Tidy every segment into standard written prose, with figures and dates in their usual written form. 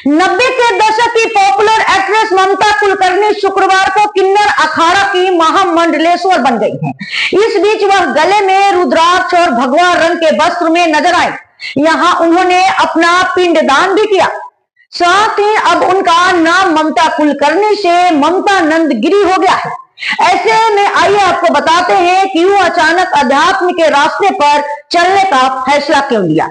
90 के दशक की पॉपुलर एक्ट्रेस ममता कुलकर्णी शुक्रवार को किन्नर अखाड़ा की महामंडलेश्वर बन गई हैं। इस बीच वह गले में रुद्राक्ष और भगवा रंग के वस्त्र में नजर आई। यहां उन्होंने अपना पिंडदान भी किया। साथ ही अब उनका नाम ममता कुलकर्णी से ममता नंदगिरी हो गया है। ऐसे में आइए आपको बताते हैं कि यूं अचानक अध्यात्म के रास्ते पर चलने का फैसला क्यों लिया।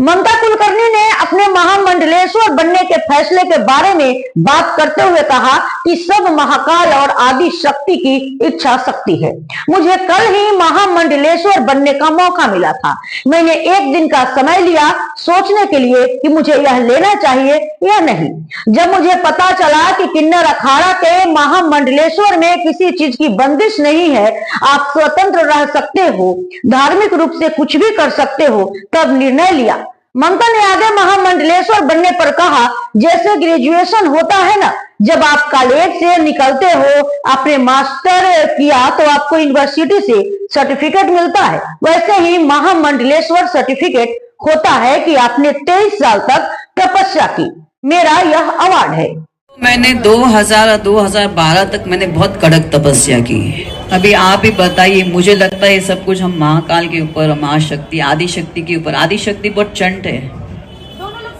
ममता कुलकर्णी ने अपने महामंडलेश्वर बनने के फैसले के बारे में बात करते हुए कहा कि सब महाकाल और आदि शक्ति की इच्छा शक्ति है। मुझे कल ही महामंडलेश्वर बनने का मौका मिला था। मैंने एक दिन का समय लिया सोचने के लिए कि मुझे यह लेना चाहिए या नहीं। जब मुझे पता चला कि किन्नर अखाड़ा के महामंडलेश्वर में किसी चीज की बंदिश नहीं है, आप स्वतंत्र रह सकते हो, धार्मिक रूप से कुछ भी कर सकते हो, तब निर्णय लिया। ममता ने आगे महामंडलेश्वर बनने पर कहा, जैसे ग्रेजुएशन होता है ना, जब आप कॉलेज से निकलते हो, आपने मास्टर किया तो आपको यूनिवर्सिटी से सर्टिफिकेट मिलता है, वैसे ही महामंडलेश्वर सर्टिफिकेट होता है कि आपने 23 साल तक तपस्या की। मेरा यह अवार्ड है। मैंने 2012 तक मैंने बहुत कड़क तपस्या की। अभी आप ही बताइए, मुझे लगता है ये सब कुछ हम महाकाल के ऊपर, महाशक्ति, आदि शक्ति के ऊपर। आदि शक्ति बहुत चंट है,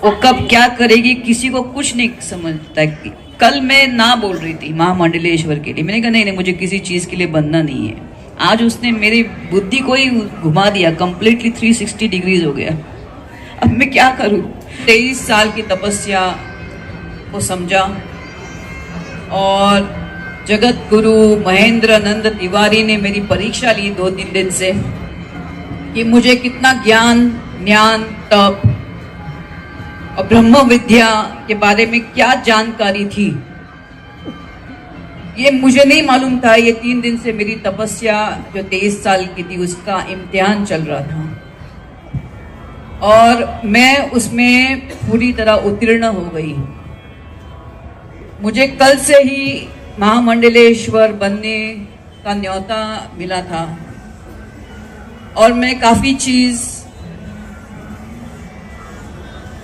वो कब क्या करेगी किसी को कुछ नहीं समझता। कल मैं ना बोल रही थी महामंडलेश्वर के लिए, मैंने कहा नहीं, मुझे किसी चीज के लिए बनना नहीं है। आज उसने मेरी बुद्धि को ही घुमा दिया, कंप्लीटली 360 डिग्रीज हो गया। अब मैं क्या करूं। 23 साल की तपस्या को समझा और जगत गुरु महेंद्र नंद तिवारी ने मेरी परीक्षा ली 2-3 दिन से कि मुझे कितना ज्ञान, तप और ब्रह्म विद्या के बारे में क्या जानकारी थी, ये मुझे नहीं मालूम था। ये 3 दिन से मेरी तपस्या जो 23 साल की थी उसका इम्तिहान चल रहा था और मैं उसमें पूरी तरह उत्तीर्ण हो गई। मुझे कल से ही महामंडलेश्वर बनने का न्योता मिला था और मैं काफी चीज,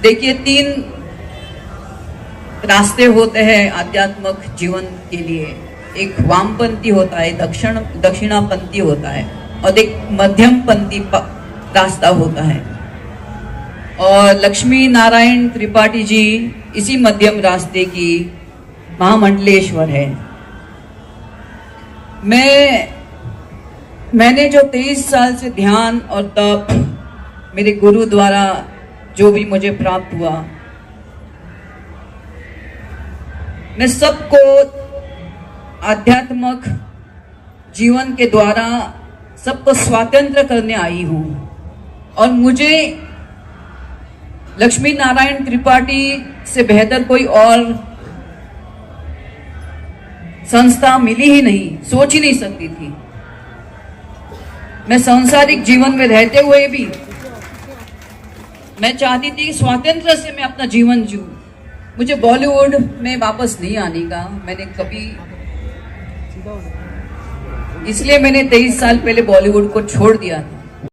देखिए 3 रास्ते होते हैं आध्यात्मिक जीवन के लिए। एक वामपंथी होता है, दक्षिणापंथी होता है और एक मध्यमपंथी रास्ता होता है। और लक्ष्मी नारायण त्रिपाठी जी इसी मध्यम रास्ते की महामंडलेश्वर है। मैंने जो 23 साल से ध्यान और तप मेरे गुरु द्वारा जो भी मुझे प्राप्त हुआ, मैं सबको आध्यात्मिक जीवन के द्वारा सबको स्वतंत्र करने आई हूं। और मुझे लक्ष्मी नारायण त्रिपाठी से बेहतर कोई और संस्था मिली ही नहीं, सोच ही नहीं सकती थी। मैं सांसारिक जीवन में रहते हुए भी मैं चाहती थी स्वतंत्र से मैं अपना जीवन जीऊं। मुझे बॉलीवुड में वापस नहीं आने का, मैंने कभी, इसलिए मैंने 23 साल पहले बॉलीवुड को छोड़ दिया था।